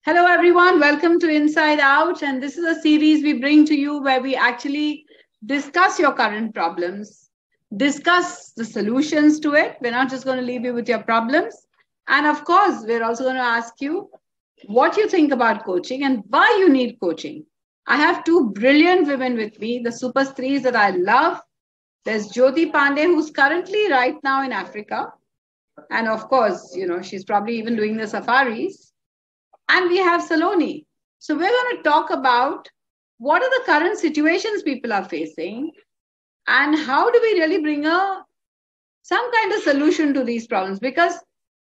Hello, everyone. Welcome to Inside Out. And this is a series we bring to you where we actually discuss your current problems, discuss the solutions to it. We're not just going to leave you with your problems. And of course, we're also going to ask you what you think about coaching and why you need coaching. I have two brilliant women with me, the super threes that I love. There's Jyoti Pandey, who's currently right now in Africa. And of course, she's probably even doing the safaris. And we have Saloni. So we're going to talk about what are the current situations people are facing and how do we really bring some kind of solution to these problems, because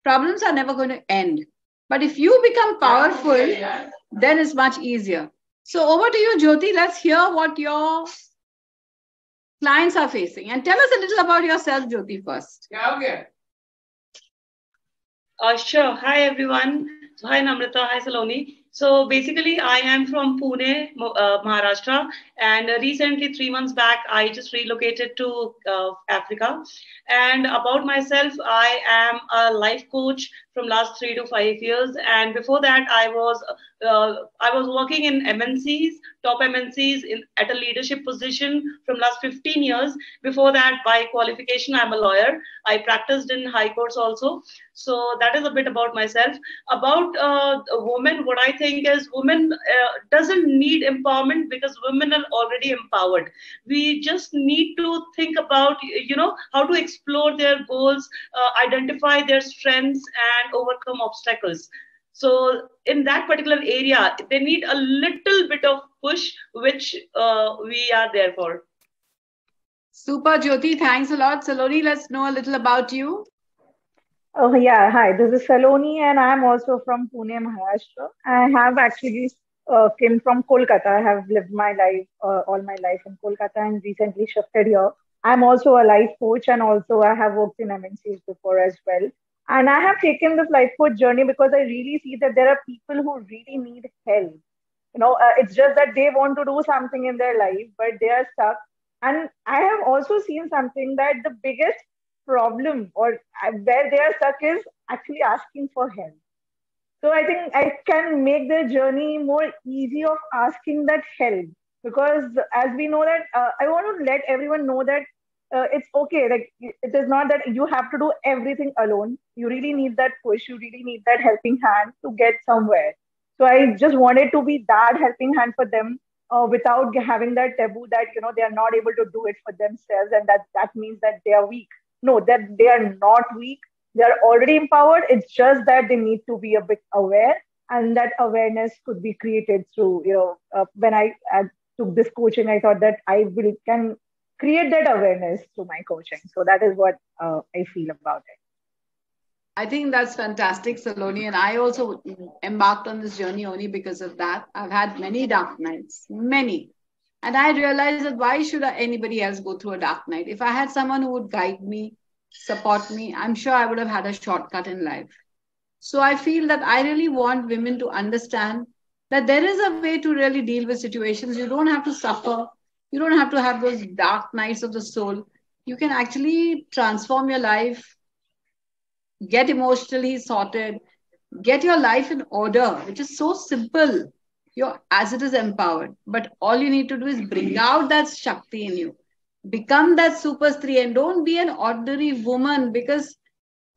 problems are never going to end. But if you become powerful, then it's much easier. So over to you, Jyoti. Let's hear what your clients are facing. And tell us a little about yourself, Jyoti, first. Yeah, okay. Sure. Hi, everyone. So, hi, Namrata. Hi, Saloni. So, basically, I am from Pune, Maharashtra. And recently, 3 months back, I just relocated to Africa. And about myself, I am a life coach from last 3 to 5 years. And before that, I was working in MNCs, top MNCs at a leadership position from last 15 years. Before that, by qualification, I'm a lawyer. I practiced in high courts also. So that is a bit about myself. About a woman, what I think is women doesn't need empowerment because women are already empowered. We just need to think about, how to explore their goals, identify their strengths and overcome obstacles. So in that particular area, they need a little bit of push, which we are there for. Super, Jyoti. Thanks a lot. Saloni, let's know a little about you. Oh, yeah. Hi, this is Saloni, and I'm also from Pune, Maharashtra. I have actually came from Kolkata. I have lived my life, all my life in Kolkata, and recently shifted here. I'm also a life coach, and also I have worked in MNCs before as well. And I have taken this life coach journey because I really see that there are people who really need help. It's just that they want to do something in their life, but they are stuck. And I have also seen something that the biggest problem or where they are stuck is actually asking for help. So I think I can make the journey more easy of asking that help, because as we know that I want to let everyone know that it's okay. Like it is not that you have to do everything alone. You really need that push. You really need that helping hand to get somewhere. So I just wanted to be that helping hand for them, without having that taboo that they are not able to do it for themselves, and that means that they are weak. No, that they are not weak. They are already empowered. It's just that they need to be a bit aware, and that awareness could be created through, when I took this coaching, I thought that can create that awareness through my coaching. So that is what I feel about it. I think that's fantastic, Saloni. And I also embarked on this journey only because of that. I've had many dark nights, many. And I realized that why should anybody else go through a dark night? If I had someone who would guide me, support me, I'm sure I would have had a shortcut in life. So I feel that I really want women to understand that there is a way to really deal with situations. You don't have to suffer. You don't have to have those dark nights of the soul. You can actually transform your life, get emotionally sorted, get your life in order, which is so simple. You're as it is empowered. But all you need to do is bring out that Shakti in you. Become that super Stree and don't be an ordinary woman, because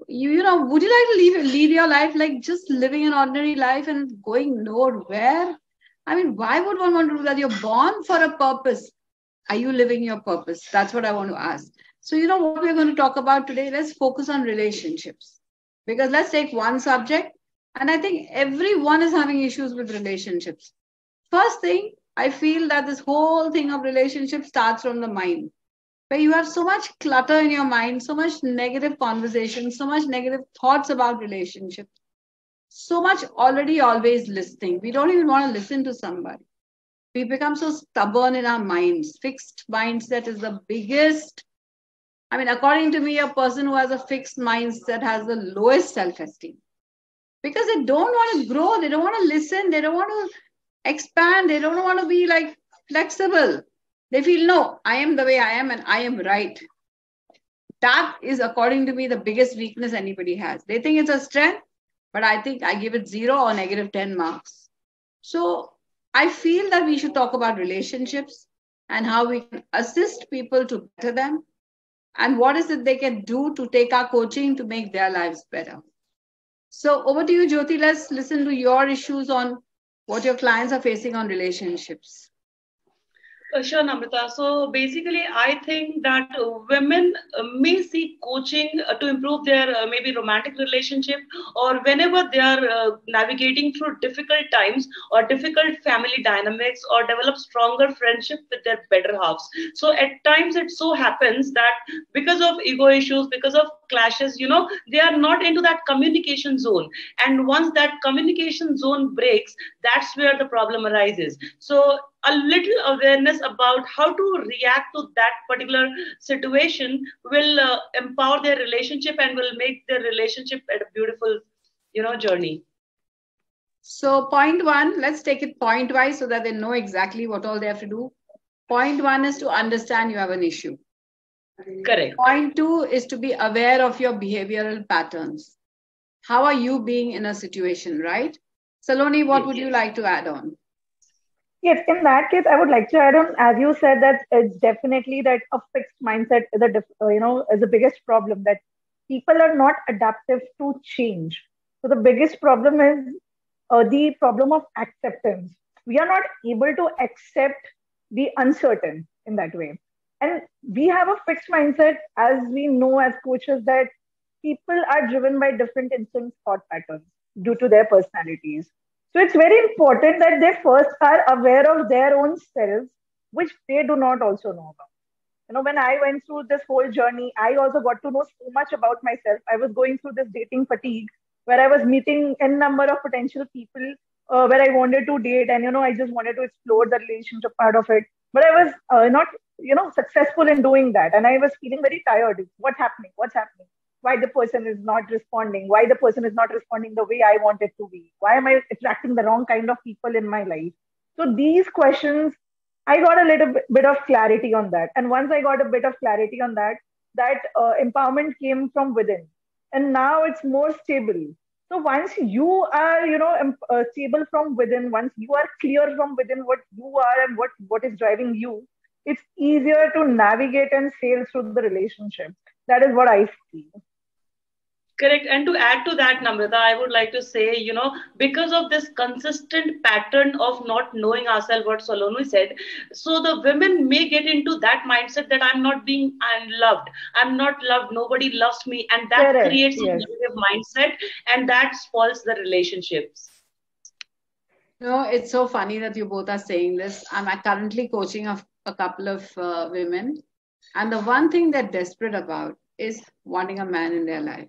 would you like to lead your life like just living an ordinary life and going nowhere? I mean, why would one want to do that? You're born for a purpose. Are you living your purpose? That's what I want to ask. So, what we're going to talk about today, let's focus on relationships. Because let's take one subject, and I think everyone is having issues with relationships. First thing, I feel that this whole thing of relationships starts from the mind, where you have so much clutter in your mind, so much negative conversation, so much negative thoughts about relationships, so much already always listening. We don't even want to listen to somebody. We become so stubborn in our minds. Fixed mindset is the biggest. I mean, according to me, a person who has a fixed mindset has the lowest self-esteem, because they don't want to grow. They don't want to listen. They don't want to expand. They don't want to be like flexible. They feel, no, I am the way I am and I am right. That is, according to me, the biggest weakness anybody has. They think it's a strength. but I think I give it 0 or negative 10 marks. So I feel that we should talk about relationships and how we can assist people to better them and what is it they can do to take our coaching to make their lives better. So over to you, Jyoti. Let's listen to your issues on what your clients are facing on relationships. Sure, Namrata. So basically, I think that women may seek coaching to improve their maybe romantic relationship, or whenever they are navigating through difficult times or difficult family dynamics, or develop stronger friendship with their better halves. So at times it so happens that because of ego issues, because of clashes, they are not into that communication zone. And once that communication zone breaks, that's where the problem arises. So a little awareness about how to react to that particular situation will empower their relationship and will make their relationship a beautiful journey. So point one, let's take it point wise so that they know exactly what all they have to do. Point one is to understand you have an issue. Correct. Point two is to be aware of your behavioral patterns. How are you being in a situation, right? Saloni, what would you like to add on? Yes, in that case, I would like to add on, as you said, that it's definitely that a fixed mindset is is the biggest problem, that people are not adaptive to change. So the biggest problem is the problem of acceptance. We are not able to accept the uncertain in that way. And we have a fixed mindset, as we know as coaches, that people are driven by different instinct thought patterns due to their personalities. So it's very important that they first are aware of their own selves, which they do not also know about. When I went through this whole journey, I also got to know so much about myself. I was going through this dating fatigue where I was meeting a number of potential people where I wanted to date, and I just wanted to explore the relationship part of it. But I was not, successful in doing that, and I was feeling very tired. What's happening? What's happening? Why the person is not responding? Why the person is not responding the way I want it to be? Why am I attracting the wrong kind of people in my life? So these questions, I got a little bit of clarity on that. And once I got a bit of clarity on that, empowerment came from within. And now it's more stable. So once you are, stable from within, once you are clear from within what you are and what is driving you, it's easier to navigate and sail through the relationship. That is what I feel. Correct. And to add to that, Namrata, I would like to say, because of this consistent pattern of not knowing ourselves, what Saloni said, so the women may get into that mindset that I'm not being loved. I'm not loved. Nobody loves me. And that Correct. creates Yes. a negative mindset, and that spoils the relationships. It's so funny that you both are saying this. I'm currently coaching a couple of women. And the one thing they're desperate about is wanting a man in their life.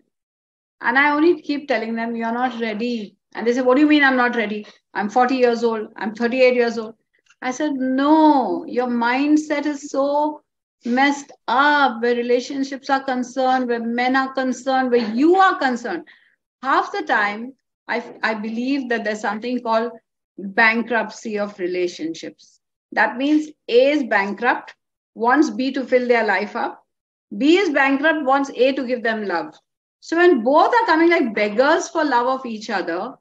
And I only keep telling them, you're not ready. And they say, what do you mean I'm not ready? I'm 40 years old. I'm 38 years old. I said, no, your mindset is so messed up where relationships are concerned, where men are concerned, where you are concerned. Half the time, I believe that there's something called bankruptcy of relationships. That means A is bankrupt, wants B to fill their life up. B is bankrupt, wants A to give them love. So when both are coming like beggars for love of each other,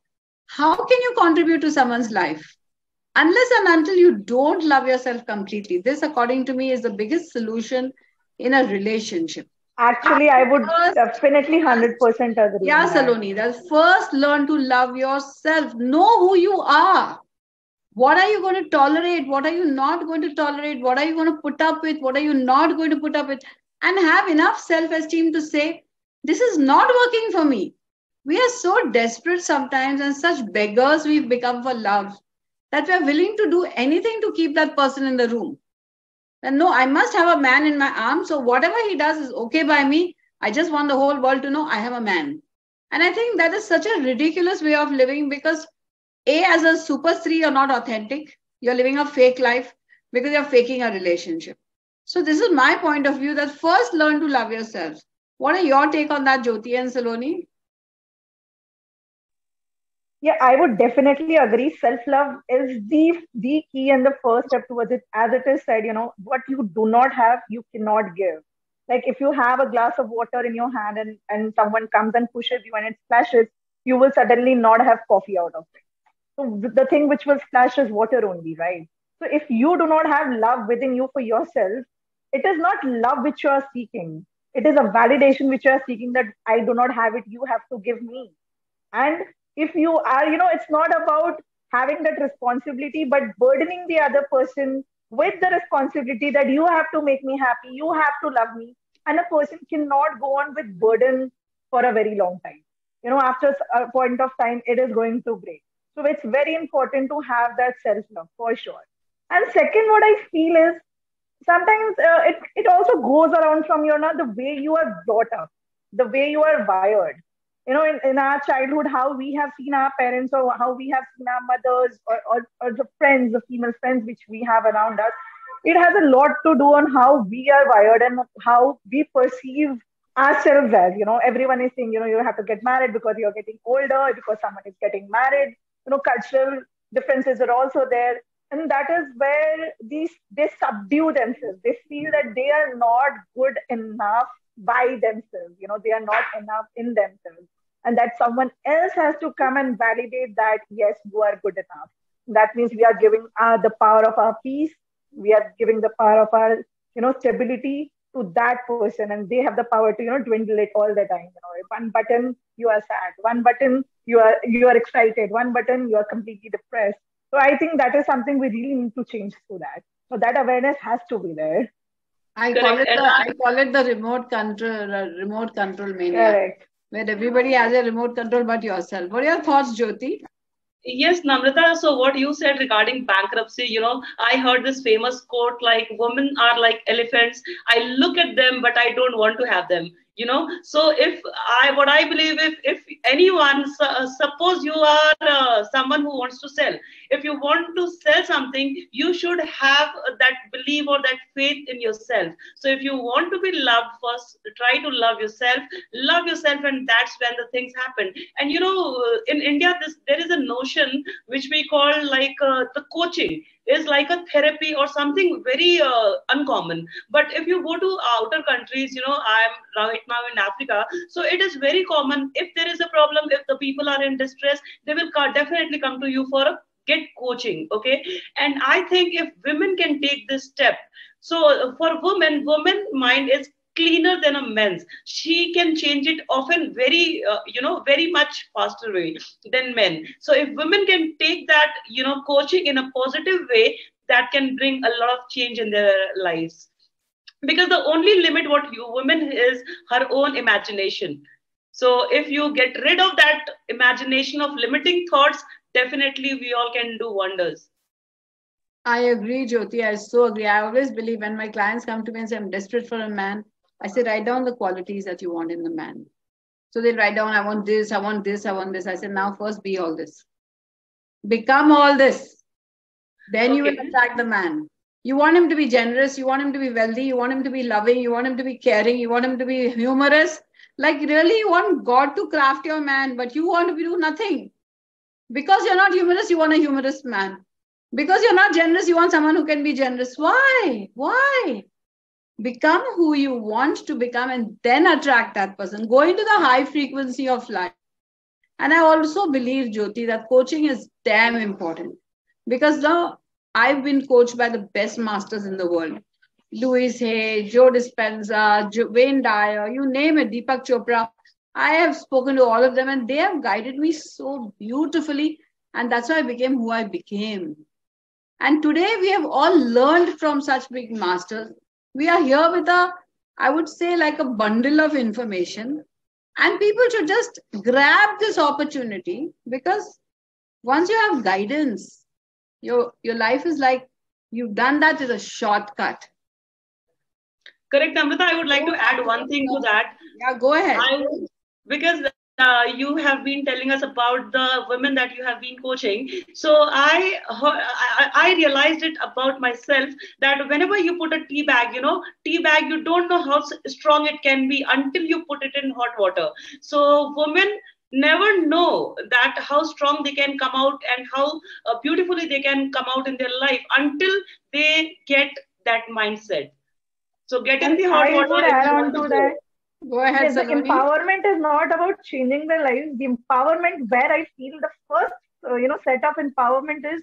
how can you contribute to someone's life? Unless and until you don't love yourself completely. This, according to me, is the biggest solution in a relationship. Actually, I would definitely 100% agree. Yeah, Saloni, that first learn to love yourself. Know who you are. What are you going to tolerate? What are you not going to tolerate? What are you going to put up with? What are you not going to put up with? And have enough self-esteem to say, this is not working for me. We are so desperate sometimes and such beggars we've become for love that we're willing to do anything to keep that person in the room. And no, I must have a man in my arms. So whatever he does is okay by me. I just want the whole world to know I have a man. And I think that is such a ridiculous way of living because as a super three, you're not authentic. You're living a fake life because you're faking a relationship. So this is my point of view that first learn to love yourself. What are your take on that, Jyoti and Saloni? Yeah, I would definitely agree. Self-love is the key and the first step towards it. As it is said, what you do not have, you cannot give. Like if you have a glass of water in your hand and someone comes and pushes you and it splashes, you will suddenly not have coffee out of it. So the thing which will splash is water only, right? So if you do not have love within you for yourself, it is not love which you are seeking. It is a validation which you are seeking, that I do not have it, you have to give me. And if you are, it's not about having that responsibility, but burdening the other person with the responsibility that you have to make me happy, you have to love me. And a person cannot go on with burden for a very long time. After a point of time, it is going to break. So it's very important to have that self love for sure. And second, what I feel is sometimes it also goes around from the way you are brought up, the way you are wired. In our childhood, how we have seen our parents, or how we have seen our mothers, or the friends, the female friends which we have around us. It has a lot to do on how we are wired and how we perceive ourselves as. Everyone is saying, you have to get married because you're getting older, because someone is getting married. Cultural differences are also there. And that is where they subdue themselves. They feel that they are not good enough by themselves. They are not enough in themselves. And that someone else has to come and validate that, yes, you are good enough. That means we are giving the power of our peace. We are giving the power of our, stability to that person. And they have the power to, dwindle it all the time. One button, you are sad. One button, you are excited. One button, you are completely depressed. So I think that is something we really need to change through that. So that awareness has to be there. I call it the remote control mania. Correct. Where everybody has a remote control but yourself. What are your thoughts, Jyoti? Yes, Namrata. So what you said regarding bankruptcy, I heard this famous quote like, women are like elephants. I look at them, but I don't want to have them. So what I believe, if anyone, suppose you are someone who wants to sell, if you want to sell something, you should have that belief or that faith in yourself. So if you want to be loved, first try to love yourself, and that's when the things happen. And in India, there is a notion which we call like the coaching is like a therapy or something very uncommon. But if you go to outer countries, I am right now in Africa, so it is very common. If there is a problem, if the people are in distress, they will definitely come to you for get coaching. Okay. And I think if women can take this step, so for women mind is cleaner than a men's. She can change it often very very much faster way than men. So if women can take that coaching in a positive way, that can bring a lot of change in their lives, because the only limit what women is her own imagination. So if you get rid of that imagination of limiting thoughts, definitely we all can do wonders. I agree, Jyoti. I so agree. I always believe when my clients come to me and say, I'm desperate for a man, I say, write down the qualities that you want in the man. So they'll write down, I want this, I want this, I want this. I said, now first be all this. Become all this. Then you will attract the man. You want him to be generous, you want him to be wealthy, you want him to be loving, you want him to be caring, you want him to be humorous. Like really, you want God to craft your man, but you want to do nothing. Because you're not humorous, you want a humorous man. Because you're not generous, you want someone who can be generous. Why? Why? Become who you want to become and then attract that person. Go into the high frequency of life. And I also believe, Jyoti, that coaching is damn important. Because now I've been coached by the best masters in the world. Louise Hay, Joe Dispenza, Wayne Dyer, you name it, Deepak Chopra. I have spoken to all of them and they have guided me so beautifully. And that's why I became who I became. And today we have all learned from such big masters. We are here with I would say like a bundle of information. And people should just grab this opportunity, because once you have guidance, your life is like, you've done that is a shortcut. Correct, Amrita. I would like to add one thing to that. Yeah, go ahead. Because you have been telling us about the women that you have been coaching. So I realized it about myself, that whenever you put a tea bag, you don't know how strong it can be until you put it in hot water. So women never know that how strong they can come out and how beautifully they can come out in their life until they get that mindset. So get in the hot water. I would add on to that. Go ahead, Yes, the Saloni. empowerment is not about changing their lives. The empowerment, where I feel the first, set of empowerment is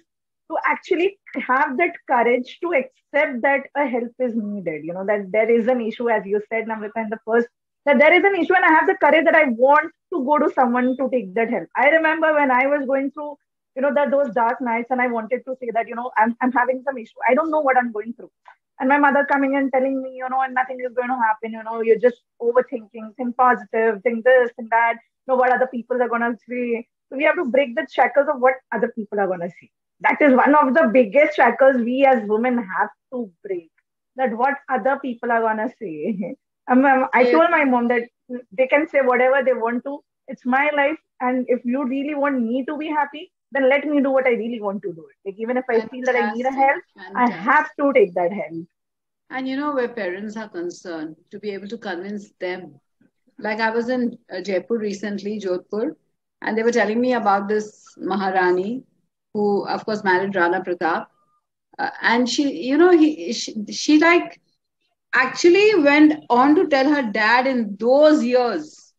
to actually have that courage to accept that a help is needed. That there is an issue, as you said, Namrata, in the first, that there is an issue, and I have the courage that I want to go to someone to take that help. I remember when I was going through, those dark nights, and I wanted to say that, I'm having some issue. I don't know what I'm going through, and my mother coming and telling me, and nothing is going to happen, you're just overthinking, think positive, think this and that, what other people are going to say. So we have to break the shackles of what other people are going to say. That is one of the biggest shackles we as women have to break. That what other people are going to say. I Yes. told my mom that they can say whatever they want to. It's my life. And if you really want me to be happy, then let me do what I really want to do. Like, even if I feel that I need a Fantastic. help, I have Fantastic. to take that help. And where parents are concerned, to be able to convince them. Like I was in Jaipur recently, Jodhpur, and they were telling me about this Maharani, who of course married Rana Pratap. And she like actually went on to tell her dad in those years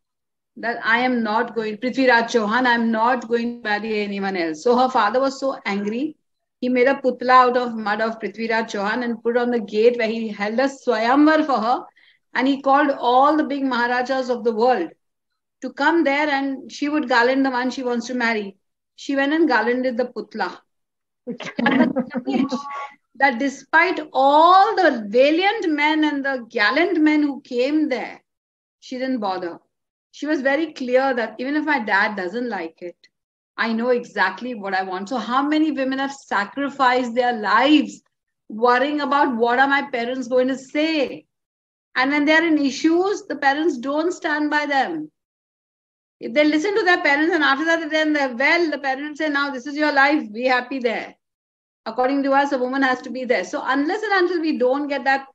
that I am not going, Prithviraj Chauhan, I'm not going to marry anyone else. So her father was so angry. He made a putla out of mud of Prithviraj Chauhan and put on the gate where he held a swayamvar for her. And he called all the big Maharajas of the world to come there, and she would garland the one she wants to marry. She went and garlanded the putla. And the courage that despite all the valiant men and the gallant men who came there, she didn't bother. She was very clear that even if my dad doesn't like it, I know exactly what I want. So how many women have sacrificed their lives worrying about what are my parents going to say? And when they're in issues, the parents don't stand by them. If they listen to their parents and after that then they're well, the parents say, now this is your life, be happy there. According to us, a woman has to be there. So unless and until we don't get that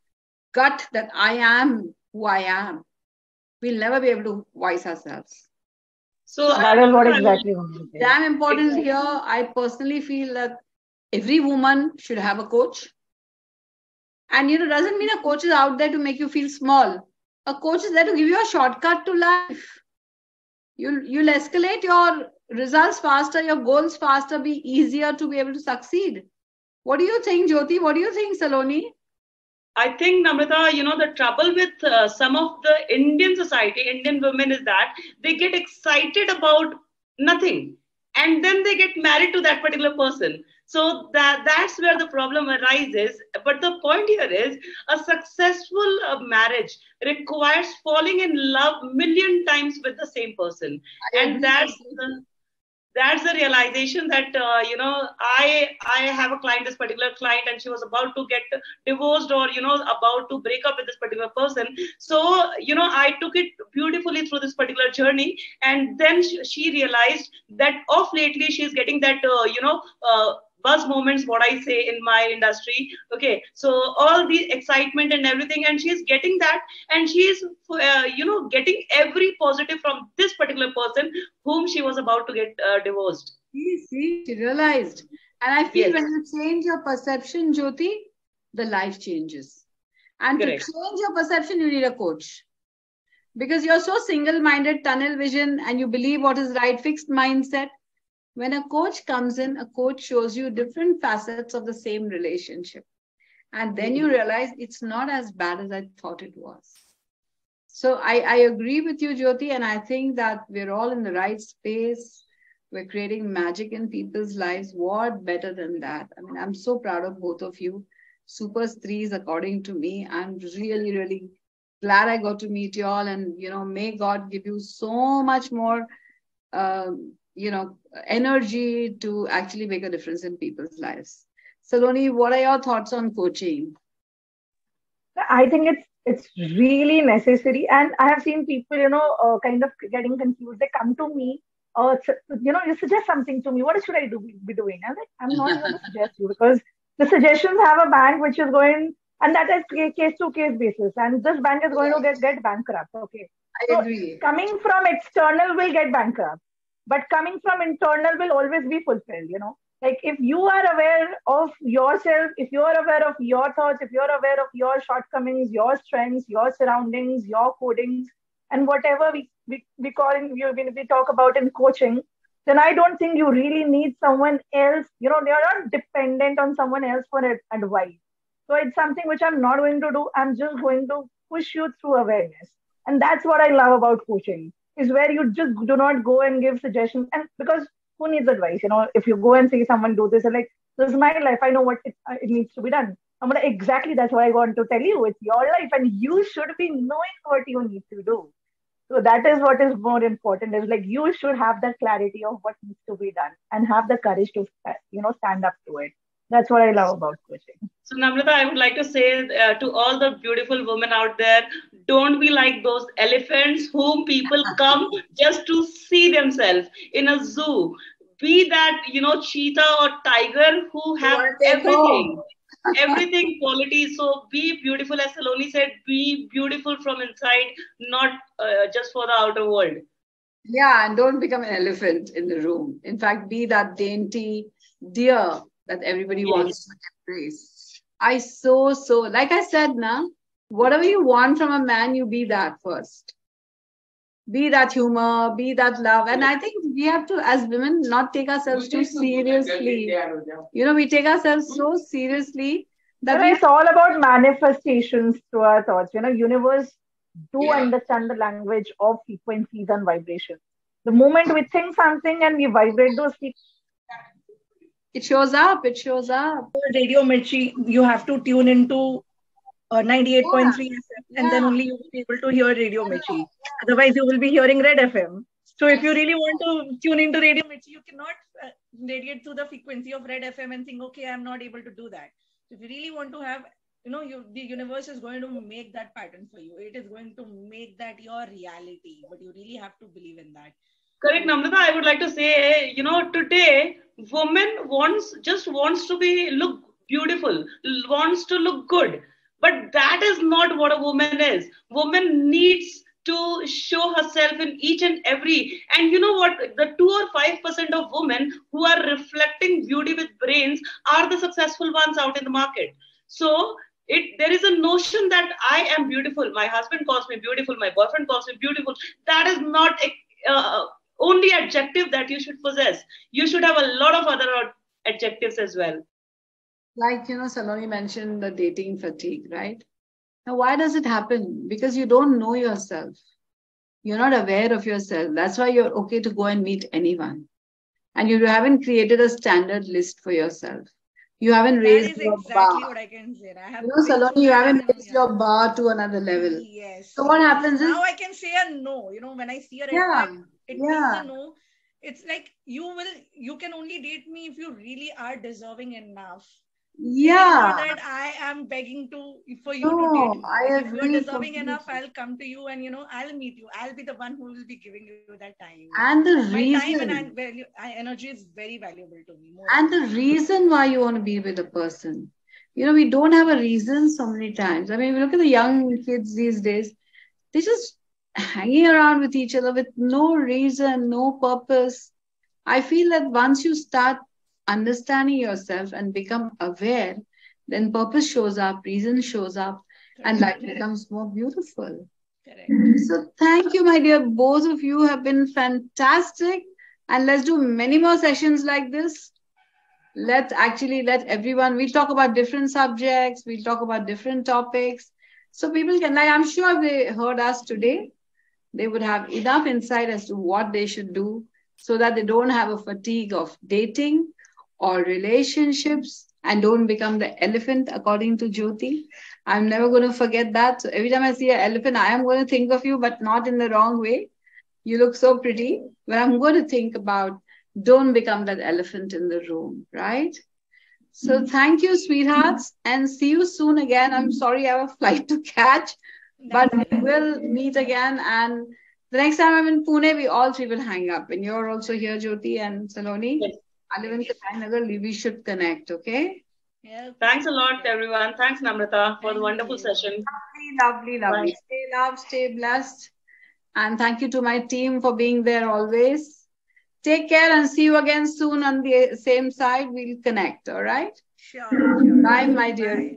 gut that I am who I am, we'll never be able to voice ourselves. So, So That is what Namrata, I would exactly what it is. damn important exactly. here. I personally feel that every woman should have a coach. And doesn't mean a coach is out there to make you feel small. A coach is there to give you a shortcut to life. You'll escalate your results faster, your goals faster, be easier to be able to succeed. What do you think, Jyoti? What do you think, Saloni? I think, Namrata, the trouble with some of the Indian society, Indian women, is that they get excited about nothing, and then they get married to that particular person. So that's where the problem arises. But the point here is a successful marriage requires falling in love million times with the same person, I and agree that's the realization that I have a client, this particular client, and she was about to get divorced, or about to break up with this particular person. So I took it beautifully through this particular journey, and then she realized that of lately she's getting that buzz moments, what I say in my industry. Okay, so all the excitement and everything, and she's getting that, and she's getting every positive from this particular person whom she was about to get divorced. See, she realized. And I feel Yes, when you change your perception, Jyoti, the life changes. And to correct. change your perception, you need a coach. Because you're so single minded, tunnel vision, and you believe what is right, fixed mindset. When a coach comes in, a coach shows you different facets of the same relationship. And then you realize it's not as bad as I thought it was. So I agree with you, Jyoti, and I think that we're all in the right space. We're creating magic in people's lives. What better than that? I mean, I'm so proud of both of you. Super threes, according to me. I'm really, really glad I got to meet you all. And, may God give you so much more, energy to actually make a difference in people's lives. Saloni, what are your thoughts on coaching? I think it's really necessary, and I have seen people, kind of getting confused. They come to me, you suggest something to me. What should I be doing? I'm like, I'm not going to suggest you, because the suggestions have a bank which is going, and that is case to case basis, and this bank is going to get bankrupt. Okay, I so agree. coming from external will get bankrupt, but coming from internal will always be fulfilled. Like, if you are aware of yourself, if you are aware of your thoughts, if you're aware of your shortcomings, your strengths, your surroundings, your codings, And whatever we call when we talk about in coaching, then I don't think you really need someone else. You're not dependent on someone else for advice. So it's something which I'm not going to do. I'm just going to push you through awareness. And that's what I love about coaching, is where you just do not go and give suggestions. And because who needs advice? If you go and see someone do this, and like, this is my life. I know what it needs to be done. Exactly, that's what I want to tell you. It's your life, and you should be knowing what you need to do. So that is what is more important. Is like you should have that clarity of what needs to be done and have the courage to stand up to it. That's what I love about coaching. So, Namrata, I would like to say to all the beautiful women out there, don't be like those elephants whom people come just to see themselves in a zoo. Be that, cheetah or tiger who have everything. Everything quality. So be beautiful, as Saloni said, be beautiful from inside, not just for the outer world. Yeah, and don't become an elephant in the room. In fact, be that dainty deer that everybody wants to embrace. Like I said, whatever you want from a man, you be that first. Be that humor, be that love. And I think we have to, as women, not take ourselves too seriously. We take ourselves so seriously that it's all about manifestations through our thoughts. Universe do understand the language of frequencies and vibrations. The moment we think something and we vibrate those frequencies, it shows up. Radio Mirchi, you have to tune into 98.3 FM, and then only you will be able to hear Radio Mirchi. Otherwise, you will be hearing Red FM. So if you really want to tune into Radio Mirchi, you cannot radiate through the frequency of Red FM and think, okay, I'm not able to do that. So if you really want to have, the universe is going to make that pattern for you. It is going to make that your reality, but you really have to believe in that. Correct, Namrata. I would like to say, today, woman wants to look beautiful, wants to look good. But that is not what a woman is. Woman needs to show herself in each and every. And you know what? The 2 or 5% of women who are reflecting beauty with brains are the successful ones out in the market. So there is a notion that I am beautiful. My husband calls me beautiful. My boyfriend calls me beautiful. That is not only adjective that you should possess. You should have a lot of other adjectives as well. Like, Saloni mentioned the dating fatigue, right? Now, why does it happen? Because you don't know yourself. You're not aware of yourself. That's why you're okay to go and meet anyone. And you haven't created a standard list for yourself. You haven't raised your exactly bar. What I can say. Saloni, you haven't raised your bar to another level. Yes. So what happens is... Now I can say a no. When I see a red flag, it means a no. It's like you can only date me if you really are deserving enough. Not that I am begging for you to date me. If you are deserving enough, I'll come to you and I'll meet you. I'll be the one who will be giving you that time. And the reason, my time and energy is very valuable to me. And the reason why you want to be with a person, we don't have a reason so many times. I mean, we look at the young kids these days; they're just hanging around with each other with no reason, no purpose. I feel that once you start understanding yourself and become aware, then purpose shows up, reason shows up, and life becomes more beautiful. Correct. So thank you, my dear. Both of you have been fantastic. And let's do many more sessions like this. Let everyone, we'll talk about different subjects, we'll talk about different topics. So people can, I'm sure if they heard us today, they would have enough insight as to what they should do so that they don't have a fatigue of dating or relationships and don't become the elephant, according to Jyoti. I'm never going to forget that. So every time I see an elephant, I am going to think of you, but not in the wrong way. You look so pretty, but I'm going to think about don't become that elephant in the room, right? So thank you, sweethearts, and see you soon again. I'm sorry I have a flight to catch, but we'll meet again. And the next time I'm in Pune, we all three will hang up. And you're also here, Jyoti and Saloni. Yes. I live in Nagar. We should connect, okay? Yeah. Thanks a lot, everyone. Thanks, Namrata, for the wonderful session. Lovely. Bye. Stay loved, stay blessed. And thank you to my team for being there always. Take care and see you again soon on the same side. We'll connect, all right? Sure. Bye, my dear.